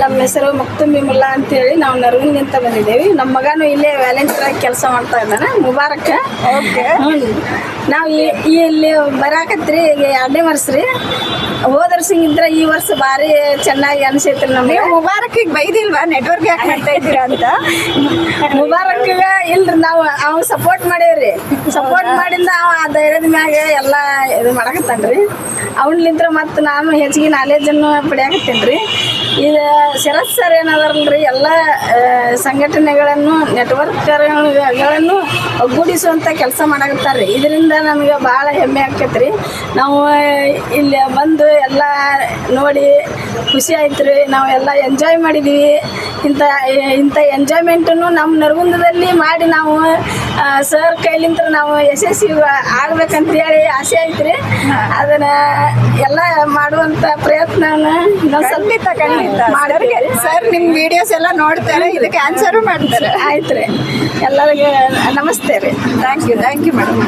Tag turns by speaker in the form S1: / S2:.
S1: ನಮ್ಮ ಹೆಸರು ಮಕ್ತುಂಬಿ ಮುಲ್ಲಾ ಅಂತೇಳಿ ನಾವು ನರಗುಂದಿನಿಂದ ಬಂದಿದ್ದೇವೆ. ನಮ್ಮ ಮಗನು ಇಲ್ಲೇ ವ್ಯಾಲೆಂಟಿಯರ್ ಕೆಲಸ ಮಾಡ್ತಾ ಇದ್ದಾನೆ, ಮುಬಾರಕ್. ನಾವು ಇಲ್ಲಿ ಬರಾಕತ್ರಿ ಈಗ 2ನೇ ವರ್ಷ ರೀ. ಹೋದ ವರ್ಷ ಇದ್ರೆ ಈ ವರ್ಷ ಭಾರಿ ಚೆನ್ನಾಗಿ ಅನ್ಸೈತ್ರಿ ನಮ್ಗೆ.
S2: ಮುಬಾರಕ್ ಬೈದಿಲ್ವಾ ನೆಟ್ವರ್ಕ್ ಯಾಕೆ ಮಾಡ್ತಾ ಇದ್ದೀರಾ ಅಂತ?
S1: ಮುಬಾರಕ್ ಇಲ್ರಿ, ನಾವು ಅವ್ ಸಪೋರ್ಟ್ ಮಾಡೇವ್ರಿ. ಸಪೋರ್ಟ್ ಮಾಡಿಂದ ಅವ ಆ ಧೈರ್ಯದ ಮ್ಯಾಗ ಎಲ್ಲ ಇದು ಮಾಡಕತ್ತಾನ್ರಿ. ಅವನ್ಲಿಂತ್ರ ಮತ್ತು ನಾನು ಹೆಚ್ಚಿಗೆ ನಾಲೆಜನ್ನು ಪಡೆಯಾಕತ್ತೇನ್ರಿ. ಇದು ಶರತ್ ಸರ್ ಏನದಾರಲ್ರಿ, ಎಲ್ಲ ಸಂಘಟನೆಗಳನ್ನು ನೆಟ್ವರ್ಕ್ಗಳನ್ನು ಒಗ್ಗೂಡಿಸುವಂಥ ಕೆಲಸ ಮಾಡಕತ್ತಾರ್ರಿ. ಇದರಿಂದ ನಮಗೆ ಭಾಳ ಹೆಮ್ಮೆ ಆಕೈತ್ರಿ. ನಾವು ಇಲ್ಲಿ ಬಂದು ಎಲ್ಲ ನೋಡಿ ಖುಷಿ ಆಯ್ತು ರೀ. ನಾವೆಲ್ಲ ಎಂಜಾಯ್ ಮಾಡಿದ್ದೀವಿ. ಇಂಥ ಎಂಜಾಯ್ಮೆಂಟನ್ನು ನಮ್ಮ ನರಗುಂದದಲ್ಲಿ ಮಾಡಿ ನಾವು ಸರ್ ಕೈಲಿಂತ ನಾವು ಯಶಸ್ವಿ ಆಗ್ಬೇಕಂತೇಳಿ ಆಸೆ ಐತ್ರಿ. ಅದನ್ನ ಎಲ್ಲ ಮಾಡುವಂಥ ಪ್ರಯತ್ನ
S2: ಸರ್ ನಿಮ್ಮ ವಿಡಿಯೋಸ್ ಎಲ್ಲ ನೋಡ್ತಾರೆ, ಇದಕ್ಕೆ ಆನ್ಸರು ಮಾಡ್ತಾರೆ.
S1: ಆಯ್ತು ರೀ. ಎಲ್ಲರಿಗೆ ನಮಸ್ತೆ ರೀ.
S2: Thank you madam.